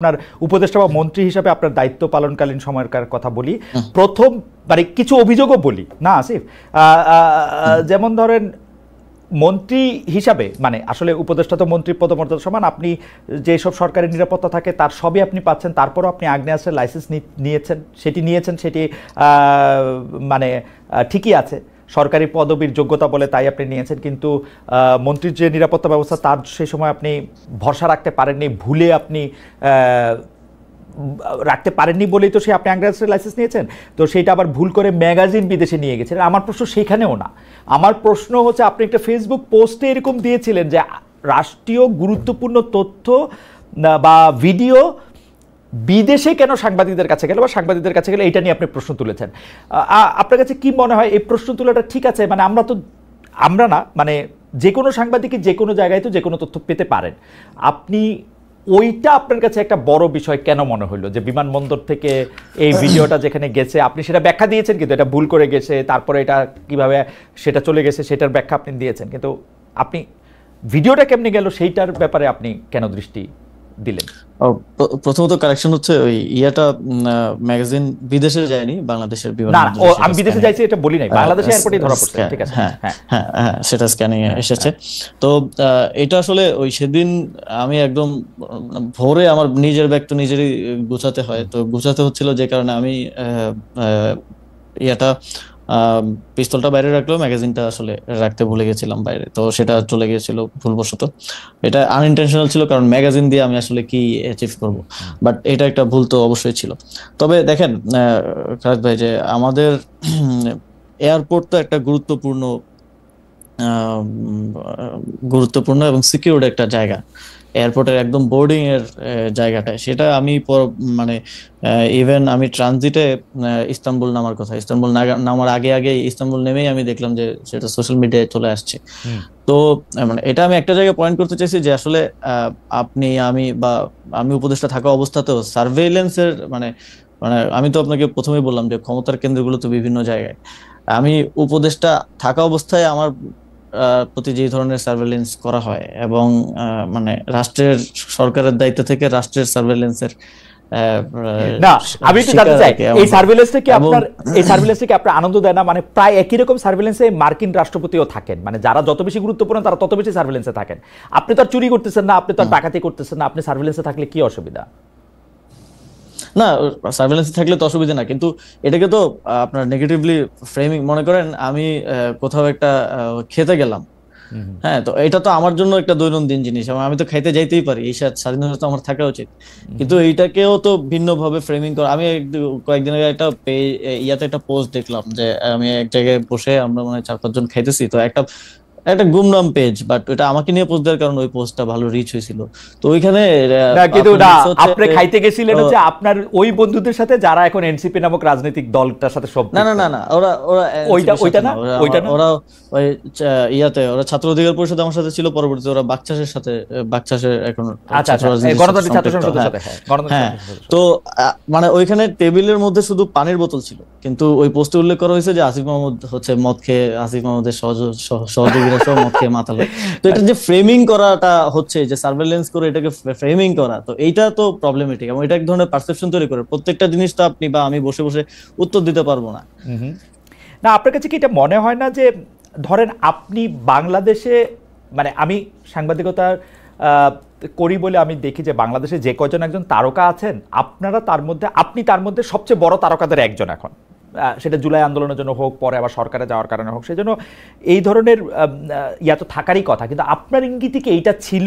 আপনার উপদেষ্টা বা মন্ত্রী হিসাবে আপনার দায়িত্ব পালনকালীন সময়কার কথা বলি। প্রথম মানে কিছু অভিযোগও বলি না আসিফ, যেমন ধরেন মন্ত্রী হিসাবে মানে আসলে উপদেষ্টা তো মন্ত্রীর পদমর্যাদা সমান, আপনি যেসব সরকারি নিরাপত্তা থাকে তার সবই আপনি পাচ্ছেন, তারপরও আপনি আগ্নেয়াস্ত্রের লাইসেন্স নিয়েছেন সেটি মানে ঠিকই আছে, সরকারি পদবীর যোগ্যতা বলে তাই আপনি নিয়েছেন, কিন্তু মন্ত্রীর যে নিরাপত্তা ব্যবস্থা তার সেই সময় আপনি ভরসা রাখতে পারেননি, ভুলে আপনি রাখতে পারেননি বলেই তো আপনি আগ্নেয়াস্ত্রের লাইসেন্স নিয়েছেন, তো সেইটা আবার ভুল করে ম্যাগাজিন বিদেশে নিয়ে গেছেন। আমার প্রশ্ন সেখানেও না, আমার প্রশ্ন হচ্ছে আপনি একটা ফেসবুক পোস্টে এরকম দিয়েছিলেন যে রাষ্ট্রীয় গুরুত্বপূর্ণ তথ্য বা ভিডিও বিদেশে কেন সাংবাদিকদের কাছে গেল বা সাংবাদিকদের কাছে গেলে এইটা নিয়ে আপনি প্রশ্ন তুলেছেন। আপনার কাছে কি মনে হয় এই প্রশ্ন তোলাটা ঠিক আছে? মানে আমরা না মানে যে কোনো সাংবাদিকই যে কোনো জায়গায় তো যে কোনো তথ্য পেতে পারেন, আপনি ওইটা আপনার কাছে একটা বড় বিষয় কেন মনে হলো যে বিমানবন্দর থেকে এই ভিডিওটা যেখানে গেছে আপনি সেটা ব্যাখ্যা দিয়েছেন, কিন্তু এটা ভুল করে গেছে, তারপরে এটা কিভাবে সেটা চলে গেছে সেটার ব্যাখ্যা আপনি দিয়েছেন, কিন্তু আপনি ভিডিওটা কেমনে গেল সেইটার ব্যাপারে আপনি কেন দৃষ্টি দিলেন? প্রথমত কারেকশন হচ্ছে ওই ইয়াটা ম্যাগাজিন বিদেশে যায়নি, বাংলাদেশের বিমানবন্দরে। আমি বিদেশে যাইছি এটা বলি নাই, বাংলাদেশে এয়ারপোর্টে ধরা পড়ছে। ঠিক আছে, হ্যাঁ সেটা স্ক্যানিং এ এসেছে। তো এটা আসলে ওই সেদিন আমি একদম ভোরে আমার নিজের ব্যাগ তো নিজেরই গুছাতে হয়, তো গুছাতে হচ্ছিল যে কারণে আমি ইয়াটা পিস্তলটা বাইরে রাখলো, ম্যাগাজিনটা আসলে রাখতে ভুলে গেছিলাম বাইরে, তো সেটা চলে গিয়েছিল ভুলবশত। এটা আনইনটেনশনাল ছিল, কারণ ম্যাগাজিন দিয়ে আমি আসলে কি অ্যাচিভ করব, বাট এটা একটা ভুল তো অবশ্যই ছিল। তবে দেখেন খালেদ ভাই, যে আমাদের এয়ারপোর্ট তো একটা গুরুত্বপূর্ণ এবং সিকিউরড একটা জায়গা, এয়ারপোর্টের একদম বোর্ডিং এর জায়গাটা, সেটা আমি মানে ইভেন আমি ট্রানজিটে ইস্তাম্বুল নামার কথা, ইস্তাম্বুল নামার আগে ইস্তাম্বুল নেমেই আমি দেখলাম যে সেটা সোশ্যাল মিডিয়ায় চলে আসছে। তো মানে এটা আমি একটা জায়গায় পয়েন্ট করতে চাইছি যে আসলে আমি উপদেষ্টা থাকা অবস্থাতেও সার্ভেইলেন্সের মানে আমি তো আপনাকে প্রথমেই বললাম যে ক্ষমতার কেন্দ্রগুলো তো বিভিন্ন জায়গায়, আমি উপদেষ্টা থাকা অবস্থায় আমার প্রতি যে ধরনের সার্ভেইলেন্স করা হয় এবং মানে সরকারের দায়িত্ব থেকে রাষ্ট্রের সার্ভেইলেন্সের না, আমি একটু জানতে চাই এই সার্ভেইলেন্সটা কি আপনার আনন্দ দেয় না? মানে প্রায় একই রকম সার্ভেইলেন্সে মার্কিন রাষ্ট্রপতিও থাকেন, মানে যারা যত বেশি গুরুত্বপূর্ণ তারা তত বেশি সার্ভেইলেন্সে থাকেন। আপনি তো আর চুরি করতেছেন না, আপনি তো আর ডাকাতি করতেছেন না, আপনি সার্ভেইলেন্সে থাকলে কি অসুবিধা? না, সার্ভেইলেন্স থাকলে তো অসুবিধা না, কিন্তু এটাকে তো আপনার নেগেটিভলি ফ্রেমিং, মনে করেন আমি কোথাও একটা খেতে গেলাম, হ্যাঁ, তো এটা তো আমার জন্য একটা দৈনন্দিন জিনিস, আমি তো খাইতে যাইতেই পারি, এই স্বাধীনতা আমার থাকা উচিত, কিন্তু এইটাকেও তো ভিন্ন ভাবে ফ্রেমিং করা। আমি কয়েকদিন আগে ইয়াতে একটা পোস্ট দেখলাম যে আমি এক জায়গায় বসে আমরা মানে 4-5 জন খাইতেছি, তো একটা গুমনাম পেজ, বাট ওটা আমাকে নিয়ে পোস্ট দেওয়ার কারণে ওই পোস্টটা ভালো রিচ হয়েছিল। তো ওইখানে কিন্তু না, আপনি খাইতে গেছিলেন হচ্ছে আপনার ওই বন্ধুদের সাথে যারা এখন এনসিপি নামক রাজনৈতিক দলটার সাথে সব না ওইটা না, ওরা ওই ইয়াতে ওরা ছাত্র অধিকার পরিষদ আমার সাথে ছিল, পরবর্তীতে ওরা বাকচাষের এখন গণতান্ত্রিক ছাত্র সংসদের সাথে। হ্যাঁ, তো মানে ওইখানে টেবিলের মধ্যে শুধু পানির বোতল ছিল, কিন্তু ওই পোস্টে উল্লেখ করা হয়েছে যে আসিফ মাহমুদ হচ্ছে মদ খেয়ে, আসিফ মাহমুদের সহযোগীরা সব মদ খেয়ে মাতালো। তো এটা যে ফ্রেমিং করাটা হচ্ছে, যে সার্ভেইলেন্স করে এটাকে ফ্রেমিং করা, তো এইটা তো প্রবলেমেটিক এবং এটা এক ধরনের পারসেপশন তৈরি করে। প্রত্যেকটা জিনিস তো আপনি বা আমি বসে বসে উত্তর দিতে পারবো না। না, আপনার কাছে কি এটা মনে হয় না যে ধরেন আপনি বাংলাদেশে, মানে আমি সাংবাদিকতা করি বলে আমি দেখি যে বাংলাদেশে যে কয়জন একজন তারকা আছেন, আপনি তার মধ্যে সবচেয়ে বড় তারকাদের একজন এখন, সেটা জুলাই আন্দোলনের জন্য হোক, পরে আবার সরকারে যাওয়ার কারণে হোক, সেই জন্য এই ধরনের ইয়া তো থাকারই কথা। কিন্তু আপনার ইঙ্গিতে কি এইটা ছিল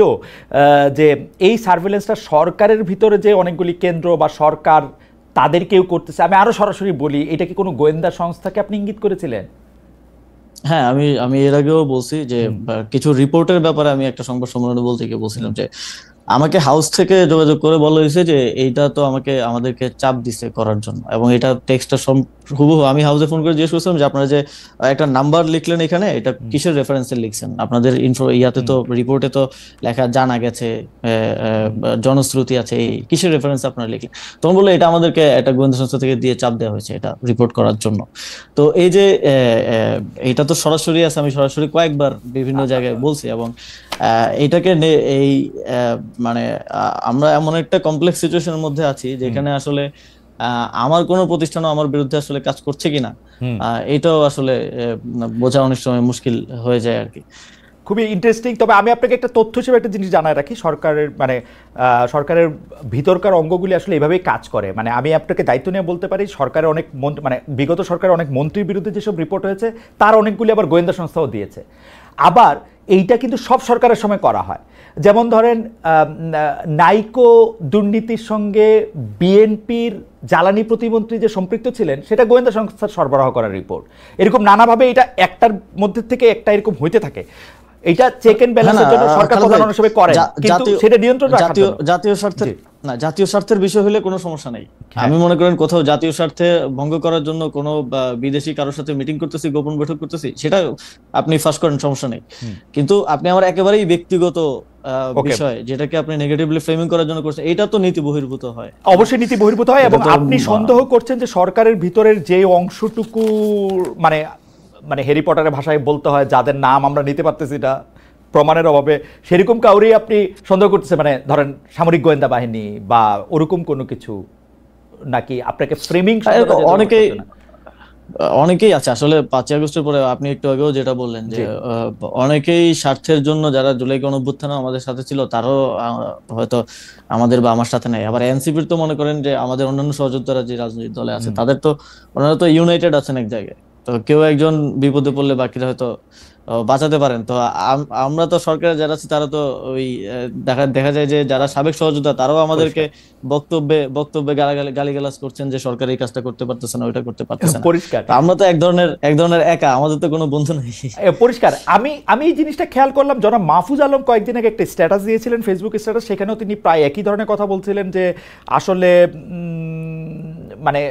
যে এই সার্ভেইলেন্সটা সরকারের ভিতরে যে অনেকগুলি কেন্দ্র বা সরকার তাদের কেউ করতেছে? আমি আরো সরাসরি বলি, এটা কি কোনো গোয়েন্দা সংস্থাকে আপনি ইঙ্গিত করেছিলেন? হ্যাঁ, আমি এর আগেও বলছি যে কিছু রিপোর্টের ব্যাপারে আমি একটা সংবাদ সম্মেলনে বলছিলাম যে আমাকে হাউস থেকে যোগাযোগ করে বলা হয়েছে যে এইটা তো আমাদেরকে চাপ দিছে করার জন্য, এবং এটা টেক্সটটা হুবহু আমি হাউসে ফোন করে জিজ্ঞেস করছিলাম যে আপনারা যে একটা নাম্বার লিখলেন এখানে, এটা কিসের রেফারেন্সে লিখছেন? আপনাদের ইয়াতে তো রিপোর্টে তো লেখা জানা গেছে, জনশ্রুতি আছে, এই কিসের রেফারেন্স আপনারা লিখলেন? তখন বললো এটা আমাদেরকে একটা গোয়েন্দা সংস্থা থেকে দিয়ে চাপ দেওয়া হয়েছে এটা রিপোর্ট করার জন্য। তো এই যে এটা তো সরাসরি আছে, আমি সরাসরি কয়েকবার বিভিন্ন জায়গায় বলছি, এবং এইটাকে এই মানে আমরা এমন একটা কমপ্লেক্স সিচুয়েশনের মধ্যে আছি যেখানে আসলে আমার কোনো প্রতিষ্ঠানও আমার বিরুদ্ধে আসলে কাজ করছে কিনা এটাও আসলে বোঝা অনেক সময় মুশকিল হয়ে যায় আর কি। খুবই ইন্টারেস্টিং। তবে আমি আপনাকে একটা তথ্য হিসেবে একটা জিনিস জানায় রাখি, সরকারের মানে সরকারের ভিতরকার অঙ্গগুলি আসলে এভাবেই কাজ করে। মানে আমি আপনাকে দায়িত্ব নিয়ে বলতে পারি, সরকারের অনেক মানে বিগত সরকারের অনেক মন্ত্রীর বিরুদ্ধে যেসব রিপোর্ট হয়েছে তার অনেকগুলি আবার গোয়েন্দা সংস্থাও দিয়েছে। আবার এইটা কিন্তু সব সরকারের সময় করা হয়। যেমন ধরেন নাইকো দুর্নীতির সঙ্গে বিএনপির জ্বালানি প্রতিমন্ত্রী যে সম্পৃক্ত ছিলেন সেটা গোয়েন্দা সংস্থার সরবরাহ করার রিপোর্ট। এরকম নানাভাবে এটা একটার মধ্যে থেকে একটা এরকম হইতে থাকে। এটা চেক এন্ড ব্যালেন্সের জন্য সরকার প্রধান হিসেবে করে, কিন্তু সেটা নিয়ন্ত্রণ রাখার জন্য জাতীয় স্বার্থে না, জাতীয় স্বার্থের বিষয় হলে কোনো সমস্যা নেই। আমি মনে করেন কোথাও জাতীয় স্বার্থে ভঙ্গ করার জন্য কোনো বিদেশি কারোর সাথে মিটিং করতেছি, গোপন বৈঠক করতেছি, সেটা আপনি ফাঁস করেন, সমস্যা নেই। কিন্তু আপনি আমার একেবারেই ব্যক্তিগত বিষয় যেটাকে আপনি নেগেটিভলি ফ্রেমিং করার জন্য করছেন, এটা তো নীতি বহির্ভূত হয়। অবশ্যই নীতি বহির্ভূত হয়। এবং আপনি সন্দেহ করছেন যে সরকারের ভিতরের যে অংশটুকু মানে মানে হ্যারি পটারের ভাষায় বলতে হয় যাদের নাম আমরা নিতে পারতেছি না প্রমাণের অভাবে, সেরকম কাউরেই আপনি সন্দেহ করতেছে, মানে ধরেন সামরিক গোয়েন্দা বাহিনী বা ওরকম কোনো কিছু, নাকি আপনাকে ফ্রেমিং? অনেকেই আছে আসলে 5ই আগস্টের পরে, আপনি একটু আগেও যেটা বললেন যে অনেকেই স্বার্থের জন্য যারা জুলাই গণঅভ্যুত্থানে আমাদের সাথে ছিল তারও হয়তো আমাদের বা আমার সাথে নাই। আবার এনসিপির তো মনে করেন যে আমাদের অন্যান্য সহযোদ্ধারা যে রাজনৈতিক দলে আছে তাদের তো ওনারা তো ইউনাইটেড আছেন এক জায়গায়, তো কেউ একজন বিপদে পড়লে বাকিরা হয়তো বাঁচাতে পারেন। তো আমরা তো সরকারে যারা আছি তারা তো ওই দেখা যায় যে যারা সাবেক সহযোদ্ধা তারাও আমাদেরকে বক্তব্যে গালিগালাজ করছেন যে সরকার এই কাজটা করতে পারতেছে না, ওইটা করতে পারতেছে না। পরিষ্কার আমরা তো এক ধরনের একা, আমাদের তো কোনো বন্ধু নেই। পরিষ্কার। আমি এই জিনিসটা খেয়াল করলাম, জনাব মাহফুজ আলম কয়েকদিন আগে একটা স্ট্যাটাস দিয়েছিলেন, ফেসবুক স্ট্যাটাস, সেখানেও তিনি প্রায় একই ধরনের কথা বলছিলেন যে আসলে মানে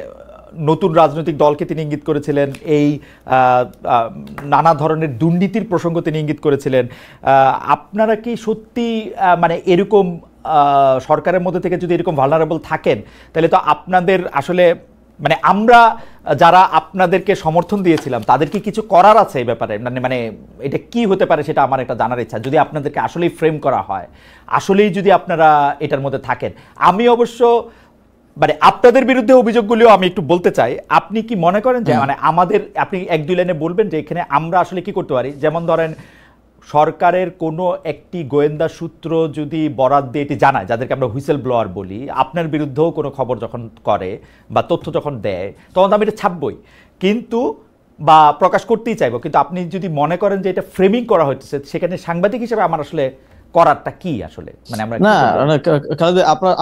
নতুন রাজনৈতিক দলকে তিনি ইঙ্গিত করেছিলেন, এই নানা ধরনের দুর্নীতির প্রসঙ্গ তিনি ইঙ্গিত করেছিলেন। আপনারা কি সত্যি মানে এরকম সরকারের মধ্যে থেকে যদি এরকম ভালনারেবল থাকেন তাহলে তো আপনাদের আসলে মানে আমরা যারা আপনাদেরকে সমর্থন দিয়েছিলাম তাদের কি কিছু করার আছে এই ব্যাপারে? মানে এটা কি হতে পারে সেটা আমার একটা জানার ইচ্ছা, যদি আপনাদেরকে আসলেই ফ্রেম করা হয়, আসলেই যদি আপনারা এটার মধ্যে থাকেন। আমি অবশ্য মানে আপনাদের বিরুদ্ধে অভিযোগগুলিও আমি একটু বলতে চাই। আপনি কি মনে করেন যে মানে আমাদের, আপনি 1-2 লাইনে বলবেন যে এখানে আমরা আসলে কি করতে পারি? যেমন ধরেন সরকারের কোনো একটি গোয়েন্দা সূত্র যদি বরাদ দিয়ে এটি জানায়, যাদেরকে আমরা হুইসেল ব্লোয়ার বলি, আপনার বিরুদ্ধেও কোনো খবর যখন করে বা তথ্য যখন দেয় তখন আমি এটা ছাপবই, কিন্তু বা প্রকাশ করতেই চাইবো, কিন্তু আপনি যদি মনে করেন যে এটা ফ্রেমিং করা হচ্ছে, সেখানে সাংবাদিক হিসেবে আমার আসলে করারটা কি আসলে? মানে আমরা না,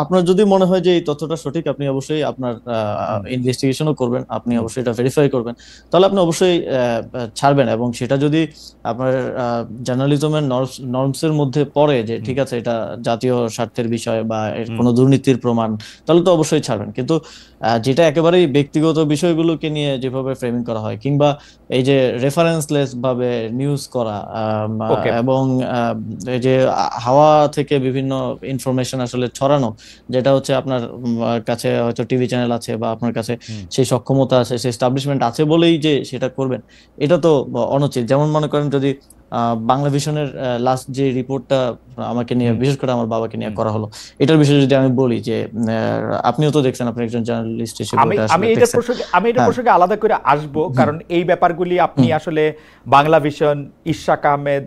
আপনার যদি মনে হয় যে এই তথ্যটা সঠিক, আপনি অবশ্যই আপনার ইনভেস্টিগেশনও করবেন, আপনি অবশ্যই এটা ভেরিফাই করবেন, তাহলে আপনি অবশ্যই ছাড়বেন। এবং সেটা যদি আপনার জার্নালিজমের নর্মসের মধ্যে পড়ে যে ঠিক আছে এটা জাতীয় স্বার্থের বিষয় বা কোনো দুর্নীতির প্রমাণ, তাহলে তো অবশ্যই ছাড়বেন। কিন্তু যেটা একেবারেই ব্যক্তিগত বিষয়গুলোকে নিয়ে যেভাবে ফ্রেমিং করা হয়, কিংবা এই যে রেফারেন্সলেস ভাবে নিউজ করা, এবং এই যে হাওয়া থেকে বিভিন্ন ইনফরমেশন আসলে ছড়ানো, যেটা হচ্ছে আপনার কাছে হয়তো টিভি চ্যানেল আছে বা আপনার কাছে সেই সক্ষমতা আছে, সেই এস্টাবলিশমেন্ট আছে বলেই যে সেটা করবেন, এটা তো অনুচিত। যেমন মনে করেন যদি বাংলা ভিশনের লাস্ট যে রিপোর্টটা আমাকে নিয়ে, বিশেষ করে আমার বাবাকে নিয়ে করা হলো, এটার বিষয়ে যদি আমি বলি যে আপনিও তো দেখছেন, আপনি একজন জার্নালিস্ট হিসেবে, আমি এটা প্রসঙ্গে আলাদা করে আসবো, কারণ এই ব্যাপারগুলি আপনি আসলে বাংলা ভিশন, ইশাক আহমেদ,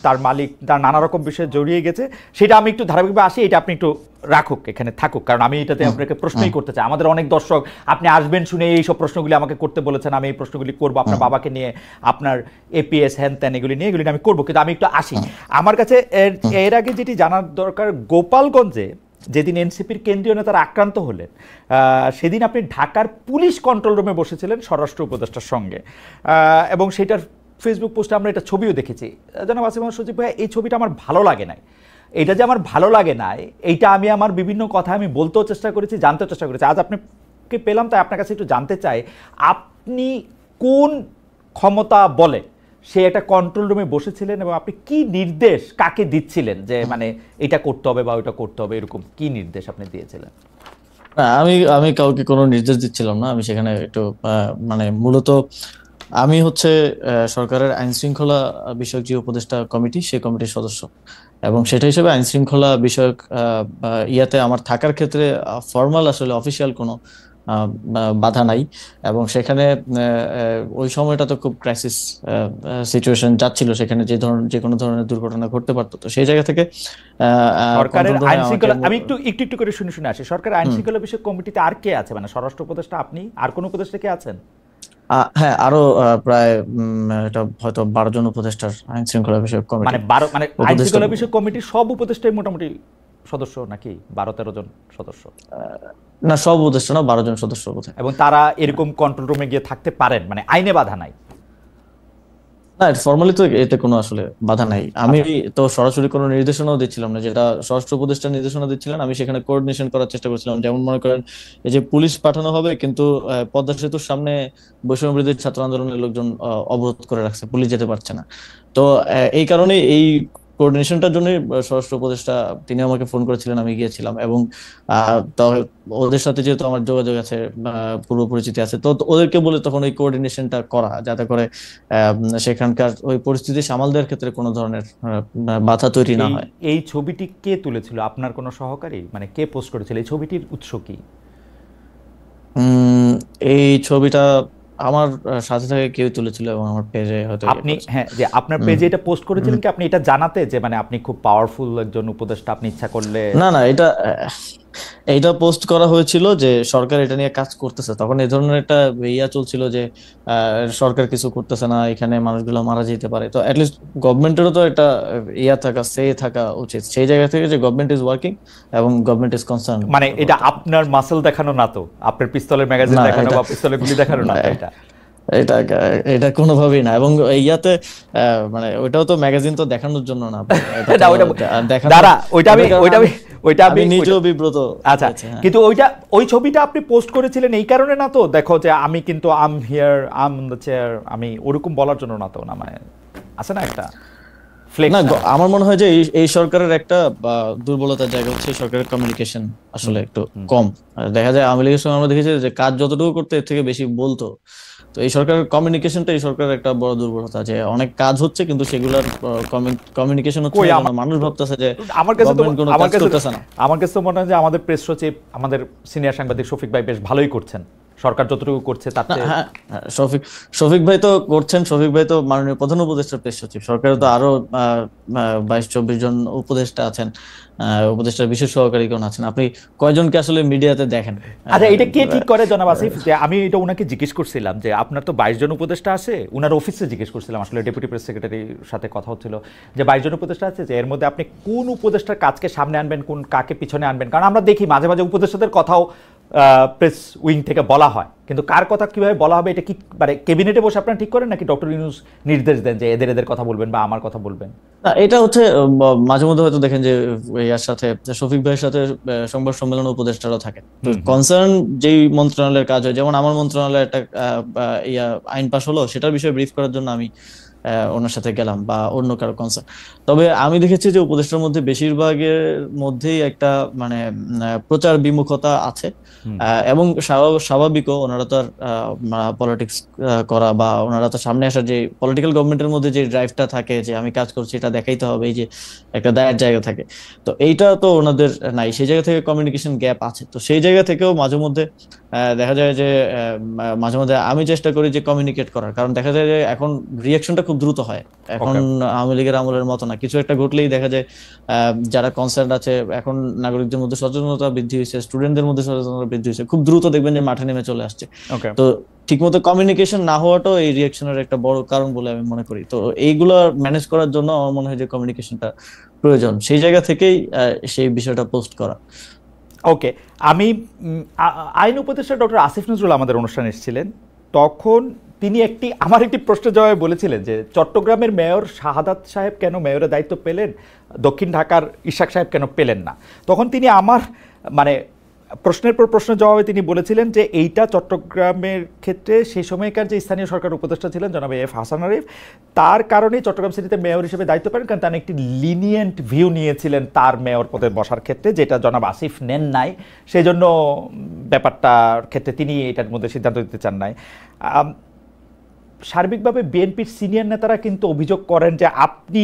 তার মালিক, তার নানা রকম বিষয়ে জড়িয়ে গেছে, সেটা আমি একটু ধারাবাহিকভাবে আসি, এটা আপনি একটু রাখুক, এখানে থাকুক, কারণ আমি এটাতে আপনাকে প্রশ্নই করতে চাই। আমাদের অনেক দর্শক আপনি আসবেন শুনে এইসব প্রশ্নগুলি আমাকে করতে বলেছেন, আমি এই প্রশ্নগুলি করবো আপনার বাবাকে নিয়ে, আপনার এপিএস হ্যান ত্যান এগুলি নিয়ে, এগুলি আমি করবো, কিন্তু আমি একটু আসি। আমার কাছে এর আগে যেটি জানার দরকার, গোপালগঞ্জে যেদিন এনসিপির কেন্দ্রীয় নেতারা আক্রান্ত হলেন, সেদিন আপনি ঢাকার পুলিশ কন্ট্রোল রুমে বসেছিলেন স্বরাষ্ট্র উপদেষ্টার সঙ্গে, এবং সেটার ফেসবুক পোস্টে আমরা এটা ছবিও দেখেছি। জনাব আসিফ মাহমুদ সজীব ভাই, এই ছবিটা আমার ভালো লাগে নাই। এটা যে আমার ভালো লাগে নাই, এইটা আমি আমার বিভিন্ন কথা আমি বলতেও চেষ্টা করেছি, জানতেও চেষ্টা করেছি। আজ আপনি আপনাকে পেলাম, তাই আপনার কাছে একটু জানতে চাই আপনি কোন ক্ষমতা বলে সে একটা কন্ট্রোল রুমে বসেছিলেন এবং আপনি কি নির্দেশ কাকে দিচ্ছিলেন যে মানে এটা করতে হবে বা ওইটা করতে হবে, এরকম কি নির্দেশ আপনি দিয়েছিলেন? না, আমি আমি কাউকে কোনো নির্দেশ দিচ্ছিলাম না। আমি সেখানে একটু মানে মূলত আমি হচ্ছে সরকারের আইন শৃঙ্খলা বিষয়ক যে উপদেষ্টা কমিটি, সেই কমিটির সদস্য, এবং সেটা হিসেবে আইন শৃঙ্খলা বিষয়ক ইয়াতে আমার থাকার ক্ষেত্রে ফর্মাল আসলে অফিসিয়াল কোনো বাধা নাই। এবং সেখানে ওই সময়টা তো খুব ক্রাইসিস সিচুয়েশন যাচ্ছিল, সেখানে যে কোনো ধরনের দুর্ঘটনা ঘটতে পারতো। তো সেই জায়গা থেকে সরকারের কন্ট্রোল রুমে আইন শৃঙ্খলা, আমাকে আমি একটু করে শুনে আসি, সরকারের আইন শৃঙ্খলা বিষয়ক কমিটিতে আর কে আছে? মানে স্বরাষ্ট্র উপদেষ্টা আপনি, আর কোন উপদেষ্টা কে আছেন? হ্যাঁ, আরো প্রায় এটা হয়তো 12 জন উপদেষ্টার আইন শৃঙ্খলা বিষয়ক কমিটি। মানে 12, মানে আইন শৃঙ্খলা বিষয়ক কমিটির সব উপদেষ্টাই মোটামুটি সদস্য নাকি 12-13 জন সদস্য? না, সব উপদেষ্টা না, 12 জন সদস্য বোধহয়। এবং তারা এরকম কন্ট্রোল রুমে গিয়ে থাকতে পারেন, মানে আইনে বাধা নাই? না, ফর্মালি তো এতে কোনো আসলে বাধা নাই। আমি তো সরাসরি কোনো নির্দেশনাও দিচ্ছিলাম না, যেটা স্বরাষ্ট্র উপদেষ্টা নির্দেশনা দিচ্ছিলেন। আমি সেখানে কোঅর্ডিনেশন করার চেষ্টা করছিলাম। যেমন মনে করেন, এই যে পুলিশ পাঠানো হবে, কিন্তু পদ্মা সেতুর সামনে বৈষম্য বিরোধী ছাত্র আন্দোলনের লোকজন অবরোধ করে রাখছে, পুলিশ যেতে পারছে না। তো এই কারণে এই কোঅর্ডিনেশনটার জন্য স্বরাষ্ট্র উপদেষ্টা তিনি আমাকে ফোন করেছিলেন, আমি গিয়েছিলাম। এবং তো ওদের সাথে যেহেতু আমার যোগাযোগ আছে, পূর্ব পরিচিতি আছে, তো ওদেরকে বলে তখন ওই কোঅর্ডিনেশনটা করা, যাতে করে সেখানকার ওই পরিস্থিতি সামাল দেওয়ার ক্ষেত্রে কোনো ধরনের বাধা তৈরি না হয়। এই ছবিটি কে তুলেছিল? আপনার কোনো সহকারী? মানে কে পোস্ট করেছিল? এই ছবিটির উৎস কি? এই ছবিটা আমার সাথে থেকে কেউ তুলেছিল এবং আমার পেজে হয়তো আপনি, হ্যাঁ, যে আপনার পেজে এটা পোস্ট করেছিলেন কি আপনি এটা জানাতে যে মানে আপনি খুব পাওয়ারফুল একজন উপদেষ্টা, আপনি ইচ্ছা করলে? না, না, এইটা পোস্ট করা হয়েছিল যে সরকার এটা নিয়ে কাজ করতেছে। তখন এই ধরনের একটা ইয়া চলছিল যে সরকার কিছু করতেছে না, এখানে মানুষগুলো মারা যেতে পারে। তো অ্যাটলিস্ট গভর্নমেন্টেরও তো একটা ইয়া থাকা, সে থাকা উচিত সেই জায়গা থেকে, যে গভর্নমেন্ট ইজ ওয়ার্কিং এবং গভর্নমেন্ট ইজ কনসার্ন। মানে এটা আপনার মাসল দেখানো না তো, আপনার পিস্তলের ম্যাগাজিন না, দেখানো বা পিস্তলের গুলি দেখানো না তো এটা? এটা এটা কোনোভাবেই না। এবং ইয়াতে মানে ওইটাও তো ম্যাগাজিন তো দেখানোর জন্য না, না, ওইটা দাঁড়া, ওইটা আমি নিজেও বিব্রত। আচ্ছা, কিন্তু ওই ছবিটা আপনি পোস্ট করেছিলেন এই কারণে না তো, দেখো যে আমি কিন্তু I'm here, I'm on the chair, আমি ওরকম বলার জন্য না তো? না, মানে আছে না একটা ফ্লেক্স? না, আমার মনে হয় যে এই সরকারের একটা দুর্বলতার জায়গা হচ্ছে সরকারের কমিউনিকেশন আসলে একটু কম। দেখা যায় আওয়ামী লীগের সময় আমরা দেখেছি যে কাজ যতটুকু করতে এর থেকে বেশি বলতো। তো এই সরকারের কমিউনিকেশনটা এই সরকারের একটা বড় দুর্বলতা, যে অনেক কাজ হচ্ছে কিন্তু সেগুলোর কমিউনিকেশন হচ্ছে না। মানুষ ভাবতেছে যে গভর্নমেন্ট কোনো কাজ করতেছে না। আমার কাছে মনে হয় যে আমাদের প্রেস সচিব, আমাদের সিনিয়র সাংবাদিক শফিক ভাই বেশ ভালোই করছেন, সরকার যতটুকু করছে তাতে। হ্যাঁ, শফিক ভাই তো করছেন। শফিক ভাই তো মাননীয় প্রধান উপদেষ্টার প্রেস সচিব। সরকারে তো আরো 22-24 জন উপদেষ্টা আছেন, উপদেষ্টার বিশেষ সহকারীগণ আছেন। আপনি কয়জনকে আসলে মিডিয়াতে দেখেন? আচ্ছা, এটা কে ঠিক করে জনাব আসিফ? যে আমি এটা উনাকে জিজ্ঞেস করছিলাম যে আপনার তো 22 জন উপদেষ্টা আছে, উনার অফিসে জিজ্ঞেস করছিলাম, আসলে ডেপুটি প্রেস সেক্রেটারির সাথে কথা হচ্ছিল যে 22 জন উপদেষ্টা আছে, যে এর মধ্যে আপনি কোন উপদেষ্টার কাজকে সামনে আনবেন, কোন কাকে পিছনে আনবেন? কারণ আমরা দেখি মাঝে মাঝে উপদেষ্টাদের কথাও প্রেস উইং থেকে বলা হয়, কিন্তু কার কথা কিভাবে বলা হবে এটা কি মানে কেবিনেটে বসে আপনারা ঠিক করেন, নাকি ডক্টর ইউনূস নির্দেশ দেন যে এদের কথা বলবেন বা আমার কথা বলবেন? না, এটা হচ্ছে মাঝে মধ্যে হয়তো দেখেন যে ইয়ার সাথে, শফিক ভাইয়ের সাথে সংবাদ সম্মেলন উপদেষ্টারাও থাকেন। তো কনসার্ন যেই মন্ত্রণালয়ের কাজ হয়, যেমন আমার মন্ত্রণালয়ে একটা আইন পাশ হলো, সেটার বিষয়ে ব্রিফ করার জন্য আমি ওনার সাথে গেলাম, বা অন্য কারো কনসার্ন। তবে আমি দেখেছি যে উপদেষ্টার মধ্যে বেশিরভাগের মধ্যেই একটা মানে প্রচার বিমুখতা আছে। এবং স্বাভাবিকও, ওনারা তো আর পলিটিক্স করা বা ওনারা তো সামনে আসার, যে পলিটিক্যাল গভর্নমেন্টের মধ্যে যে ড্রাইভটা থাকে যে আমি কাজ করছি এটা দেখাইতে হবে, এই যে একটা দায়ের জায়গা থাকে, তো এইটা তো ওনাদের নাই। সেই জায়গা থেকে কমিউনিকেশন গ্যাপ আছে। তো সেই জায়গা থেকেও মাঝে মধ্যে দেখা যায় যে মাঝে মধ্যে আমি চেষ্টা করি যে কমিউনিকেট করার, কারণ দেখা যায় যে এখন রিয়াকশনটা খুব দ্রুত হয়। এখন আওয়ামী লীগের আমলের মতো না, কিছু একটা ঘটলেই দেখা যায় যারা কনসার্ন আছে, এখন নাগরিকদের মধ্যে সচেতনতা বৃদ্ধি হয়েছে, স্টুডেন্টদের মধ্যে সচেতনতা বৃদ্ধি হয়েছে, খুব দ্রুত দেখবেন যে মাঠে নেমে চলে আসছে। তো ঠিকমতো কমিউনিকেশন না হওয়াটাও এই রিয়াকশনের একটা বড় কারণ বলে আমি মনে করি। তো এইগুলো ম্যানেজ করার জন্য আমার মনে হয় যে কমিউনিকেশনটা প্রয়োজন, সেই জায়গা থেকেই সেই বিষয়টা পোস্ট করা। ওকে, আমি আইন উপদেষ্টা ডক্টর আসিফ নজরুল আমাদের অনুষ্ঠানে এসেছিলেন, তখন তিনি আমার একটি প্রশ্নের জবাবে বলেছিলেন যে চট্টগ্রামের মেয়র শাহাদাত সাহেব কেন মেয়রের দায়িত্ব পেলেন, দক্ষিণ ঢাকার ইশাক সাহেব কেন পেলেন না? তখন তিনি আমার মানে প্রশ্নের পর প্রশ্ন জবাবে তিনি বলেছিলেন যে এইটা চট্টগ্রামের ক্ষেত্রে সেই সময়কার যে স্থানীয় সরকার উপদেষ্টা ছিলেন জনাব এফ হাসান আরিফ, তার কারণেই চট্টগ্রাম সিটিতে মেয়র হিসেবে দায়িত্ব পান, কারণ তিনি একটি লিনিয়েন্ট ভিউ নিয়েছিলেন তার মেয়র পদে বসার ক্ষেত্রে, যেটা জনাব আসিফ নেন নাই, সেই জন্য ব্যাপারটার ক্ষেত্রে তিনি এটার মধ্যে সিদ্ধান্ত দিতে চান নাই। সার্বিকভাবে বিএনপির সিনিয়র নেতারা কিন্তু অভিযোগ করেন যে আপনি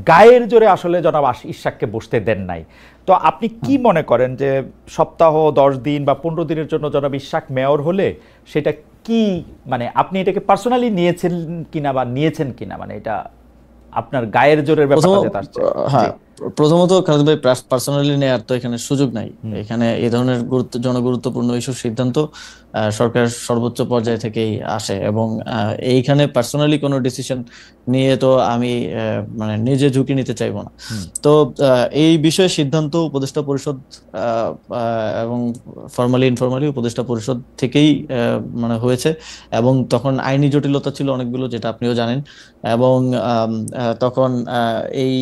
গায়ের জোরে আসলে জনাব ইশাককে বসতে দেন নাই। তো আপনি কি মনে করেন যে সপ্তাহ 10 দিন বা 15 দিনের জন্য জনাব ইশাক মেয়র হলে সেটা কি, মানে আপনি এটাকে পার্সোনালি নিয়েছেন কিনা বা নিয়েছেন কিনা, মানে এটা আপনার গায়ের জোরের ব্যাপারটা যেটা আসছে? হ্যাঁ, প্রথমত খালেদ ভাই, পার্সোনালি নেওয়ার তো এখানে সুযোগ নাই। এখানে এই ধরনের জনগুরুত্বপূর্ণ এইসব সিদ্ধান্ত সরকার সর্বোচ্চ পর্যায় থেকেই আসে, এবং এইখানে পার্সোনালি কোনো ডিসিশন নিয়ে তো আমি মানে নিজে ঝুঁকি নিতে চাইবো না। তো এই বিষয়ে সিদ্ধান্ত উপদেষ্টা পরিষদ এবং ফর্মালি ইনফর্মালি উপদেষ্টা পরিষদ থেকেই মানে হয়েছে, এবং তখন আইনি জটিলতা ছিল অনেকগুলো, যেটা আপনিও জানেন। এবং তখন এই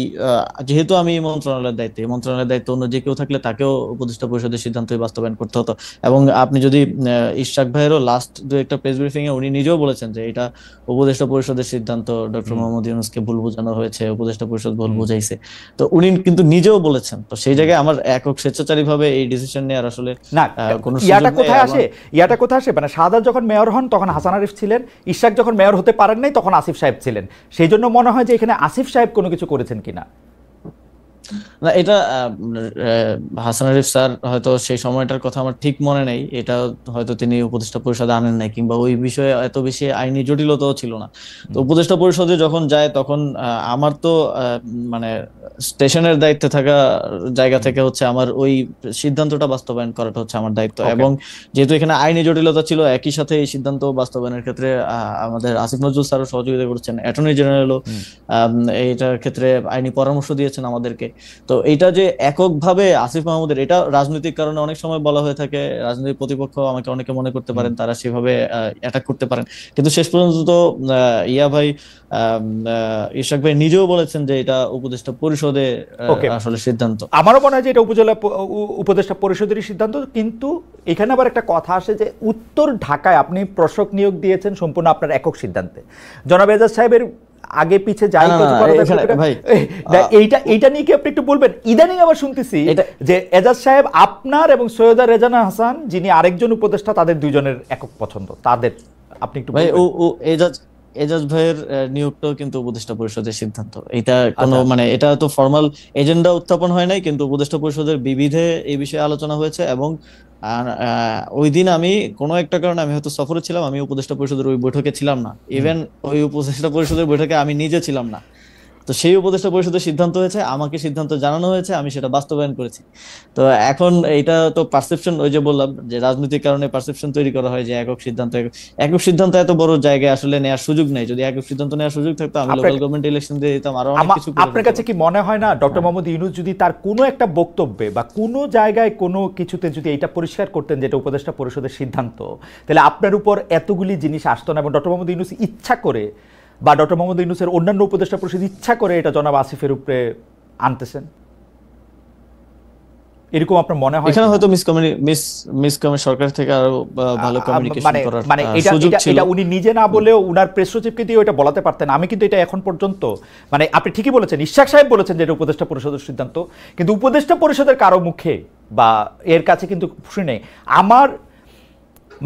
যেহেতু আমি মন্ত্রণালয়ের দায়িত্বে, মন্ত্রণালয়ের দায়িত্ব অন্য যে কেউ থাকলে তাকেও উপদেষ্টা পরিষদের সিদ্ধান্তই বাস্তবায়ন করতে হতো। এবং আপনি যদি ইশাক ভাইয়েরও লাস্ট দু একটা প্রেস ব্রিফিং এ উনি নিজেও বলেছেন যে এটা উপদেষ্টা পরিষদের সিদ্ধান্ত, ডক্টর মোহাম্মদ ইউনূসকে ভুল বোঝানো হয়েছে, উপদেষ্টা পরিষদ ভুল বুঝাইছে, তো উনি কিন্তু নিজেও বলেছেন। তো সেই জায়গায় আমার একক স্বেচ্ছাচারী ভাবে এই ডিসিশন নেওয়ার আসলে না, ইয়াটা কোথায় আসে? ইয়াটা কোথায় আসে মানে শাহাদাত যখন মেয়র হন তখন হাসান আরিফ ছিলেন, ইশাক যখন মেয়র হতে পারেন নাই তখন আসিফ সাহেব ছিলেন, সেই জন্য মনে হয় যে এখানে আসিফ সাহেব কোনো কিছু করেছেন কিনা। না, এটা হাসান আরিফ স্যার হয়তো সেই সময়টার কথা আমার ঠিক মনে নেই, এটা হয়তো তিনি উপদেষ্টা পরিষদে আনেন নাই, কিংবা ওই বিষয়ে এত বেশি আইনি জটিলতাও ছিল না। তো উপদেষ্টা পরিষদে যখন যায় তখন আমার তো মানে স্টেশনের দায়িত্বে থাকা জায়গা থেকে হচ্ছে আমার ওই সিদ্ধান্তটা বাস্তবায়ন করাটা হচ্ছে আমার দায়িত্ব। এবং যেহেতু এখানে আইনি জটিলতা ছিল, একই সাথে এই সিদ্ধান্ত বাস্তবায়নের ক্ষেত্রে আমাদের আসিফ নজরুল স্যারও সহযোগিতা করেছেন, অ্যাটর্নি জেনারেলও এইটার ক্ষেত্রে আইনি পরামর্শ দিয়েছেন আমাদেরকে। তো এটা যে এককভাবে আসিফ মাহমুদের, এটা রাজনৈতিক কারণে অনেক সময় বলা হয়ে থাকে, রাজনৈতিক প্রতিপক্ষ আমাকে অনেকে মনে করতে পারেন তারা সেভাবে অ্যাটাক করতে পারেন, কিন্তু শেষ পর্যন্ত তো ইয়া ভাই, ইশাক ভাই নিজেও বলেছেন যে এটা উপদেষ্টা পরিষদে আসলে সিদ্ধান্ত। আমারও মনে হয় যে এটা উপদেষ্টা পরিষদেরই সিদ্ধান্ত, কিন্তু এখানে আবার একটা কথা আসে যে উত্তর ঢাকায় আপনি প্রশাসক নিয়োগ দিয়েছেন সম্পূর্ণ আপনার একক সিদ্ধান্তে। জনাব এজাজ সাহেবের আগে পিছে যাই এইটা নিয়ে কি আপনি একটু বলবেন? ইদানিং আবার শুনতেছি যে এজাজ সাহেব আপনার এবং সৈয়দা রেজানা হাসান যিনি আরেকজন উপদেষ্টা, তাদের দুইজনের একক পছন্দ, তাদের আপনি একটু ভাই এজাজ ভাইয়ের নিয়োগটাও কিন্তু উপদেষ্টা পরিষদের সিদ্ধান্ত। এটা কোনো মানে এটা তো ফর্মাল এজেন্ডা উত্থাপন হয় নাই, কিন্তু উপদেষ্টা পরিষদের বিবিধে এই বিষয়ে আলোচনা হয়েছে। এবং ওই দিন আমি কোনো একটা কারণে আমি হয়তো সফরে ছিলাম, আমি উপদেষ্টা পরিষদের ওই বৈঠকে ছিলাম না, ইভেন ওই উপদেষ্টা পরিষদের বৈঠকে আমি নিজে ছিলাম না। তো সেই উপদেষ্টা পরিষদের সিদ্ধান্ত হয়েছে, আমাকে সিদ্ধান্ত জানানো হয়েছে, আমি সেটা বাস্তবায়ন করেছি। তো এখন এইটা তো পারসেপশন, ওই যে বললাম যে রাজনৈতিক কারণে পারসেপশন তৈরি করা হয় যে একক সিদ্ধান্ত এত বড় জায়গায় আসলে নেওয়ার সুযোগ নেই। যদি একক সিদ্ধান্ত নেওয়ার সুযোগ থাকতো আমি লোকাল গভর্নমেন্ট ইলেকশন দিয়ে দিতাম, আরো অনেক কিছু। আপনার কাছে কি মনে হয় না ডক্টর মোহাম্মদ ইউনূস যদি তার কোনো একটা বক্তব্যে বা কোনো জায়গায় কোনো কিছুতে যদি এটা পরিষ্কার করতেন যেটা উপদেষ্টা পরিষদের সিদ্ধান্ত, তাহলে আপনার উপর এতগুলি জিনিস আসতো না, এবং ডক্টর মোহাম্মদ ইউনূস ইচ্ছা করে বা ডক্টর মোহাম্মদ ইউনূসের অন্যান্য উপদেষ্টা পরিষদ ইচ্ছা করে এটা জনাব আসিফের উপরে আনতেছেন, এরকম আপনার মনে হয়? এখানে হয়তো সরকার থেকে আরো ভালো কমিউনিকেশন করার সুযোগ ছিল। এটা উনি নিজে না বলেও উনার প্রেস সচিবকে দিয়ে ওটা বলাতে পারতেন। আমি কিন্তু এটা এখন পর্যন্ত, মানে আপনি ঠিকই বলেছেন, ইশাক সাহেব বলেছেন যে এটা উপদেষ্টা পরিষদের সিদ্ধান্ত, কিন্তু উপদেষ্টা পরিষদের কারো মুখে বা এর কাছে কিন্তু শুনে আমার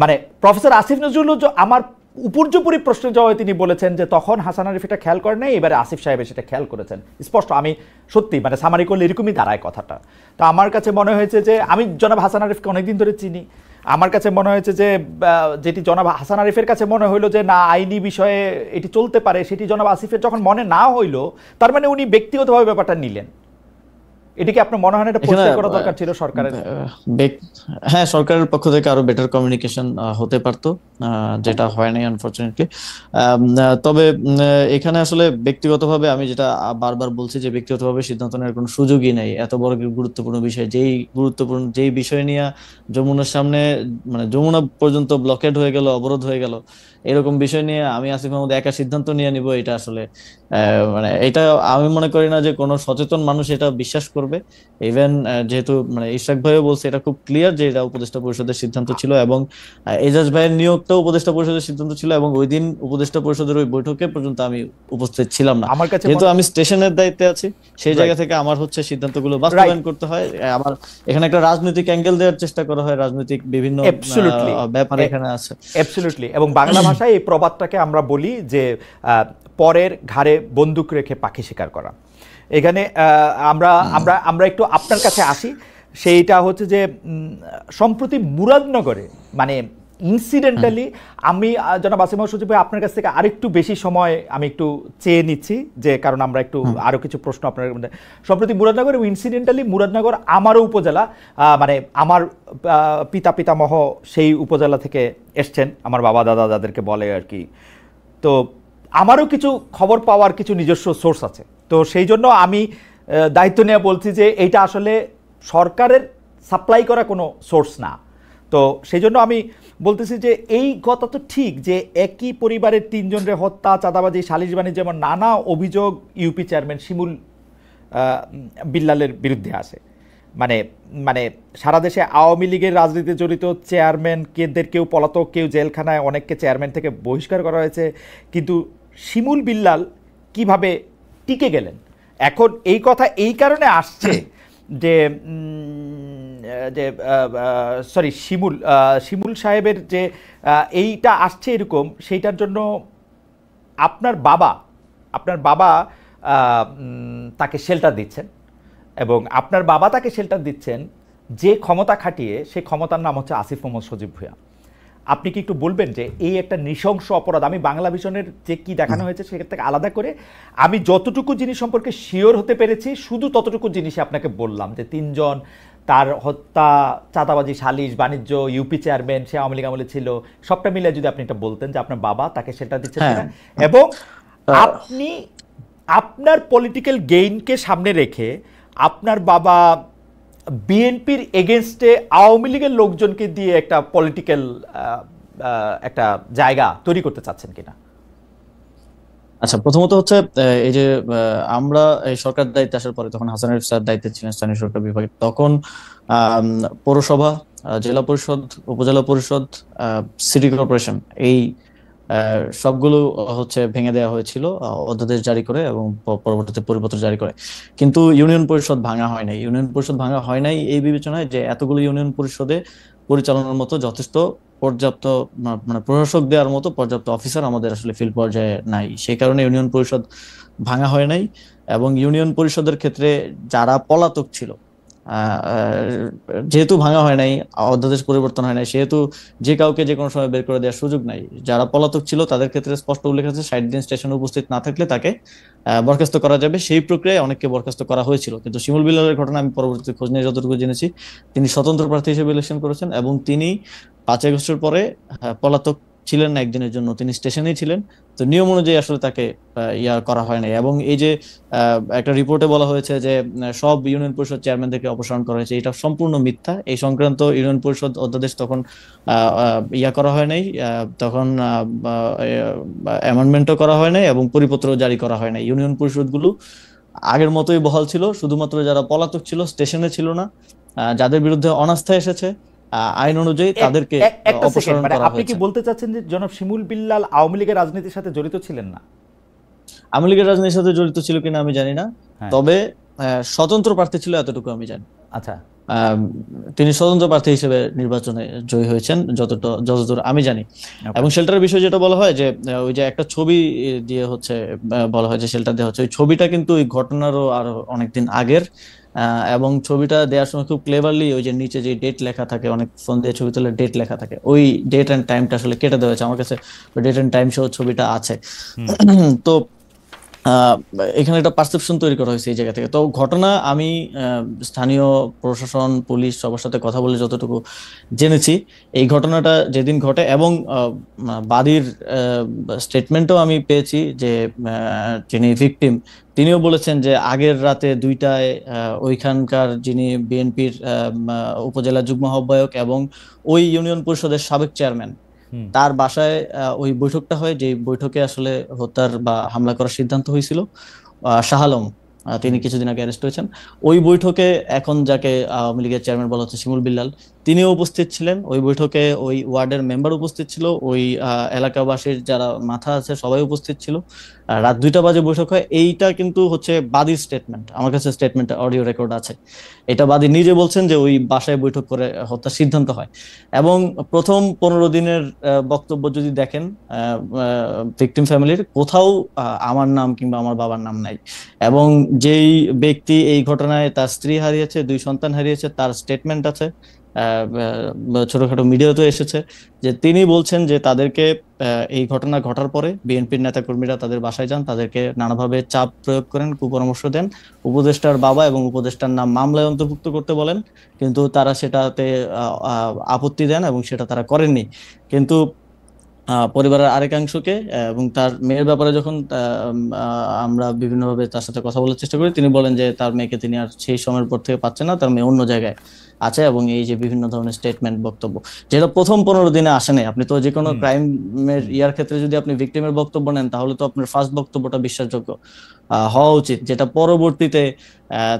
মানে প্রফেসর আসিফ নজরুল আমার উপর্যুপরি প্রশ্নের জবাবে তিনি বলেছেন যে তখন হাসান আরিফ এটা খেয়াল করেন নাই, এবারে আসিফ সাহেব সেটা খেয়াল করেছেন। স্পষ্ট, আমি সত্যি মানে সামারি করলে এরকমই দাঁড়ায় কথাটা। তো আমার কাছে মনে হয়েছে যে আমি জনাব হাসান আরিফকে অনেকদিন ধরে চিনি, আমার কাছে মনে হয়েছে যে যেটি জনাব হাসান আরিফের কাছে মনে হইলো যে না আইনি বিষয়ে এটি চলতে পারে, সেটি জনাব আসিফের যখন মনে না হইলো, তার মানে উনি ব্যক্তিগতভাবে ব্যাপারটা নিলেন। এটাকে আপনার মনে হয় না এটা পরিষ্কার করা দরকার ছিল সরকারের? হ্যাঁ, সরকারের পক্ষ থেকে আরো বেটার কমিউনিকেশন হতে পারতো, যেটা হয় নাই আনফরচুনেটলি। তবে এখানে আসলে ব্যক্তিগতভাবে আমি যেটা বারবার বলছি যে ব্যক্তিগতভাবে সিদ্ধান্ত নেওয়ার কোনো সুযোগই নেই। এত বড় গুরুত্বপূর্ণ বিষয়, যেই বিষয় নিয়ে যমুনার সামনে মানে যমুনা পর্যন্ত ব্লকেড হয়ে গেল, অবরোধ হয়ে গেল, এরকম বিষয় নিয়ে আমি আসিফ মাহমুদ একা সিদ্ধান্ত নিয়ে নিব, এটা আসলে মানে এটা আমি মনে করি না যে কোনো সচেতন মানুষ এটা বিশ্বাস করবে। করবে। ইভেন যেহেতু মানে ইশরাক ভাইও বলছে, এটা খুব ক্লিয়ার যে এটা উপদেষ্টা পরিষদের সিদ্ধান্ত ছিল, এবং এজাজ ভাইয়ের নিয়োগটাও উপদেষ্টা পরিষদের সিদ্ধান্ত ছিল, এবং ওই দিন উপদেষ্টা পরিষদের ওই বৈঠকে পর্যন্ত আমি উপস্থিত ছিলাম না। আমার কাছে যেহেতু আমি স্টেশনের দায়িত্বে আছি, সেই জায়গা রাইট থেকে আমার হচ্ছে সিদ্ধান্তগুলো বাস্তবায়ন করতে হয়। আমার এখানে একটা রাজনৈতিক অ্যাঙ্গেল দেওয়ার চেষ্টা করা হয়, রাজনৈতিক বিভিন্ন অ্যাবসলিউটলি ব্যাপার এখানে আছে। অ্যাবসলিউটলি। এবং বাংলা ভাষায় এই প্রবাদটাকে আমরা বলি যে পরের ঘাড়ে বন্দুক রেখে পাখি শিকার করা। এখানে আমরা আমরা আমরা একটু আপনার কাছে আসি। সেইটা হচ্ছে যে সম্প্রতি মুরাদনগরে মানে ইনসিডেন্টালি আমি জনাব আসিম সজীব ভাই আপনার কাছ থেকে আরেকটু বেশি সময় আমি একটু চেয়ে নিচ্ছি, যে কারণ আমরা একটু আরও কিছু প্রশ্ন আপনার মধ্যে। সম্প্রতি মুরাদনগর এবং ইনসিডেন্টালি মুরাদনগর আমারও উপজেলা, মানে আমার পিতামহ সেই উপজেলা থেকে এসছেন, আমার বাবা দাদা যাদেরকে বলে আর কি। তো আমারও কিছু খবর পাওয়ার কিছু নিজস্ব সোর্স আছে, তো সেই জন্য আমি দায়িত্ব নিয়ে বলছি যে এইটা আসলে সরকারের সাপ্লাই করা কোনো সোর্স না। তো সেই জন্য আমি বলতেছি যে এই কথা তো ঠিক যে একই পরিবারের তিনজনের হত্যা, চাঁদাবাজি, সালিশ বাণিজ্য যেমন নানা অভিযোগ ইউপি চেয়ারম্যান শিমুল বিল্লালের বিরুদ্ধে আসে। মানে মানে সারা দেশে আওয়ামী লীগের রাজনীতিতে জড়িত চেয়ারম্যান কেউ পলাতক, কেউ জেলখানায়, অনেককে চেয়ারম্যান থেকে বহিষ্কার করা হয়েছে, কিন্তু শিমুল বিল্লাল কিভাবে টিকে গেলেন? এখন এই কথা এই কারণে আসছে যে সরি শিমুল সাহেবের যে এইটা আসছে এরকম, সেইটার জন্য আপনার বাবা তাকে শেল্টার দিচ্ছেন, এবং আপনার বাবা তাকে শেল্টার দিচ্ছেন যে ক্ষমতা খাটিয়ে, সেই ক্ষমতার নাম হচ্ছে আসিফ মোহাম্মদ সজীব ভুঁইয়া। আপনি কি একটু বলবেন যে এই একটা নৃশংস অপরাধ, আমি বাংলা ভিশনের যে কি দেখানো হয়েছে সেখান থেকে আলাদা করে আমি যতটুকু জিনিস সম্পর্কে শিওর হতে পেরেছি শুধু ততটুকু জিনিসই আপনাকে বললাম, যে তিনজন, তার হত্যা, চাঁদাবাজি, সালিশ বাণিজ্য, ইউপি চেয়ারম্যান, সে আওয়ামী লীগ আমলে ছিল, সবটা মিলে যদি আপনি এটা বলতেন যে আপনার বাবা তাকে সেটা দিচ্ছেন কিনা, এবং আপনি আপনার পলিটিক্যাল গেইনকে সামনে রেখে আপনার বাবা বিএনপির এগেনস্টে আওয়ামী লীগের লোকজনকে দিয়ে একটা পলিটিক্যাল একটা জায়গা তৈরি করতে চাচ্ছেন কিনা? আচ্ছা, প্রথমত হচ্ছে এই যে আমরা এই সরকার দায়িত্বে আসার পরে, তখন হাসান আরিফ স্যার দায়িত্বে ছিলেন স্থানীয় সরকার বিভাগে, তখন পৌরসভা, জেলা পরিষদ, উপজেলা পরিষদ, সিটি কর্পোরেশন, এই সবগুলো হচ্ছে ভেঙে দেওয়া হয়েছিল অধ্যাদেশ জারি করে এবং পরবর্তীতে পরিপত্র জারি করে। কিন্তু ইউনিয়ন পরিষদ ভাঙা হয় নাই। ইউনিয়ন পরিষদ ভাঙা হয় নাই এই বিবেচনায় যে এতগুলো ইউনিয়ন পরিষদে পরিচালনার মতো যথেষ্ট পর্যাপ্ত মানে প্রশাসক দেওয়ার মতো পর্যাপ্ত অফিসার আমাদের আসলে ফিল্ড পর্যায়ে নাই, সেই কারণে ইউনিয়ন পরিষদ ভাঙা হয় নাই। এবং ইউনিয়ন পরিষদের ক্ষেত্রে যারা পলাতক ছিল, যেহেতু ভাঙা হয় নাই, অধ্যাদেশ পরিবর্তন হয় নাই, সেহেতু যে কাউকে যে কোনো সময় বের করে দেওয়ার সুযোগ নাই। যারা পলাতক ছিল তাদের ক্ষেত্রে স্পষ্ট উল্লেখ আছে 60 দিন স্টেশনে উপস্থিত না থাকলে তাকে বরখাস্ত করা যাবে। সেই প্রক্রিয়ায় অনেককে বরখাস্ত করা হয়েছিল। কিন্তু শিমুল বিল্লালের ঘটনা আমি পরবর্তী খোঁজ নিয়ে যতটুকু জেনেছি, তিনি স্বতন্ত্র প্রার্থী হিসেবে ইলেকশন করেছেন, এবং তিনি 5 আগস্টের পরে পলাতক ছিলেন না একদিনের জন্য, তিনি স্টেশনেই ছিলেন। তো নিয়ম অনুযায়ী আসলে তাকে করা হয় নাই। এবং এই যে একটা রিপোর্টে বলা হয়েছে যে সব ইউনিয়ন পরিষদ চেয়ারম্যানদেরকে অপসারণ করা হয়েছে, এটা সম্পূর্ণ মিথ্যা। এই সংক্রান্ত ইউনিয়ন পরিষদ অধ্যাদেশ তখন করা হয় নাই, তখন অ্যামেন্ডমেন্টও করা হয় নাই এবং পরিপত্র জারি করা হয় নাই। ইউনিয়ন পরিষদগুলো আগের মতোই বহাল ছিল। শুধুমাত্র যারা পলাতক ছিল, স্টেশনে ছিল না, যাদের বিরুদ্ধে অনাস্থা এসেছে, আইন অনুযায়ী তাদেরকে অপসারণ করা হয়েছে। আপনি কি বলতে চাচ্ছেন যে জনাব শিমুল বিল্লাল আওয়ামী লীগের রাজনীতির সাথে জড়িত ছিলেন না? আওয়ামী লীগের রাজনীতির সাথে জড়িত ছিল কিনা আমি জানি না, তবে স্বতন্ত্র প্রার্থী ছিল এতটুকু আমি জানি। আচ্ছা, তিনি স্বতন্ত্র প্রার্থী হিসেবে নির্বাচনে জয়ী হয়েছেন যতদূর আমি জানি। এবং শেল্টারের বিষয় যেটা বলা হয় যে ওই যে একটা ছবি দিয়ে হচ্ছে বলা হয় যে শেল্টার দেওয়া হচ্ছে, ওই ছবিটা কিন্তু ওই ঘটনারও আরো অনেকদিন আগের, এবং ছবিটা দেওয়ার সময় খুব ক্লেভারলি ওই যে নিচে যে ডেট লেখা থাকে, অনেক ফোন দিয়ে ছবি তুলে ডেট লেখা থাকে, ওই ডেট এন্ড টাইমটা আসলে কেটে দেওয়া হয়েছে। আমার কাছে ডেট এন্ড টাইম সহ ছবিটা আছে। তো এখানে একটা পারসেপশন তৈরি করা হয়েছে এই জায়গা থেকে। তো ঘটনা আমি স্থানীয় প্রশাসন, পুলিশ সবার সাথে কথা বলে যতটুকু জেনেছি, এই ঘটনাটা যেদিন ঘটে, এবং বাদীর স্টেটমেন্টও আমি পেয়েছি যে যিনি ভিকটিম তিনিও বলেছেন যে আগের রাতে 2টায় ওইখানকার যিনি বিএনপির উপজেলা যুগ্ম আহ্বায়ক এবং ওই ইউনিয়ন পরিষদের সাবেক চেয়ারম্যান, তার বাসায় ওই বৈঠকটা হয়, যে বৈঠকে আসলে হত্যার বা হামলা করার সিদ্ধান্ত হয়েছিল। শাহ আলম তিনি কিছুদিন আগে অ্যারেস্ট হয়েছেন। ওই বৈঠকে এখন যাকে আওয়ামী লীগের চেয়ারম্যান বলা হচ্ছে শিমুল বিল্লাল, তিনিও উপস্থিত ছিলেন ওই বৈঠকে। ওই ওয়ার্ডের মেম্বার উপস্থিত ছিল, ওই এলাকাবাসীর যারা মাথা আছে সবাই উপস্থিত ছিল। রাত 2টা বাজে বৈঠক হয়। এইটা কিন্তু হচ্ছে বাদীর স্টেটমেন্ট, আমার কাছে স্টেটমেন্ট অডিও রেকর্ড আছে। এটা বাদী নিজে বলছেন যে ওই বাসায় বৈঠক করে হত্যার সিদ্ধান্ত হয়। এবং প্রথম 15 দিনের বক্তব্য যদি দেখেন ভিকটিম ফ্যামিলির, কোথাও আমার নাম কিংবা আমার বাবার নাম নাই। এবং যেই ব্যক্তি এই ঘটনায় তার স্ত্রী হারিয়েছে, 2 সন্তান হারিয়েছে, তার স্টেটমেন্ট আছে, ছোটখাটো মিডিয়াতে এসেছে, যে তিনি বলছেন যে তাদেরকে এই ঘটনা ঘটার পরে বিএনপির নেতাকর্মীরা তাদের বাসায় যান, তাদেরকে নানাভাবে চাপ প্রয়োগ করেন, কুপরামর্শ দেন, উপদেষ্টার বাবা এবং উপদেষ্টার নাম মামলায় অন্তর্ভুক্ত করতে বলেন, কিন্তু তারা সেটাতে আপত্তি দেন এবং সেটা তারা করেননি। কিন্তু পরিবারের আরেকাংশকে এবং তার মেয়ের ব্যাপারে যখন আমরা বিভিন্নভাবে তার সাথে কথা বলার চেষ্টা করি, তিনি বলেন যে তার মেয়েকে তিনি আর সেই সময়ের পর থেকে পাচ্ছেন না, তার মেয়ে অন্য জায়গায় আছে। এবং এই যে বিভিন্ন ধরনের স্টেটমেন্ট, বক্তব্য, যেটা প্রথম 15 দিনে আসে নাই। আপনি তো যে কোনো ক্রাইমের ইয়ার ক্ষেত্রে যদি আপনি ভিকটিমের বক্তব্য নেন, তাহলে তো আপনার ফার্স্ট বক্তব্যটা বিশ্বাসযোগ্য হওয়া উচিত, যেটা পরবর্তীতে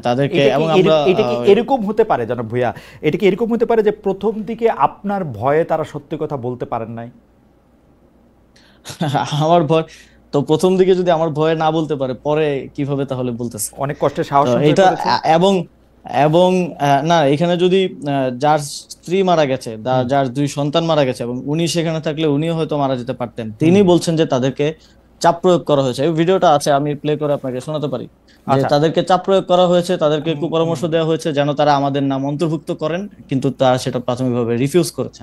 তাদেরকে। এবং আমরা এটা কি এরকম হতে পারে জনাব ভূঁইয়া, এটা কি এরকম হতে পারে যে প্রথম দিকে আপনার ভয়ে তারা সত্যি কথা বলতে পারেন নাই? আমার ভয় তো, প্রথম দিকে যদি আমার ভয়ে না বলতে পারে, পরে কিভাবে তাহলে বলতেছে? অনেক কষ্টে সাহস সঞ্চয় এটা করেছে। এবং এবং না, এখানে যদি যার স্ত্রী মারা গেছে, যার 2 সন্তান মারা গেছে, এবং উনি সেখানে থাকলে উনিও হয়তো মারা যেতে পারতেন, তিনি বলছেন যে তাদেরকে চাপ প্রয়োগ করা হয়েছে। এই ভিডিওটা আছে, আমি প্লে করে আপনাকে শোনাতে পারি, যে আচ্ছা। তাদেরকে চাপ প্রয়োগ করা হয়েছে, তাদেরকে কুপরামর্শ দেওয়া হয়েছে যেন তারা আমাদের নাম অন্তর্ভুক্ত করেন, কিন্তু তারা সেটা প্রাথমিকভাবে রিফিউজ করেছে।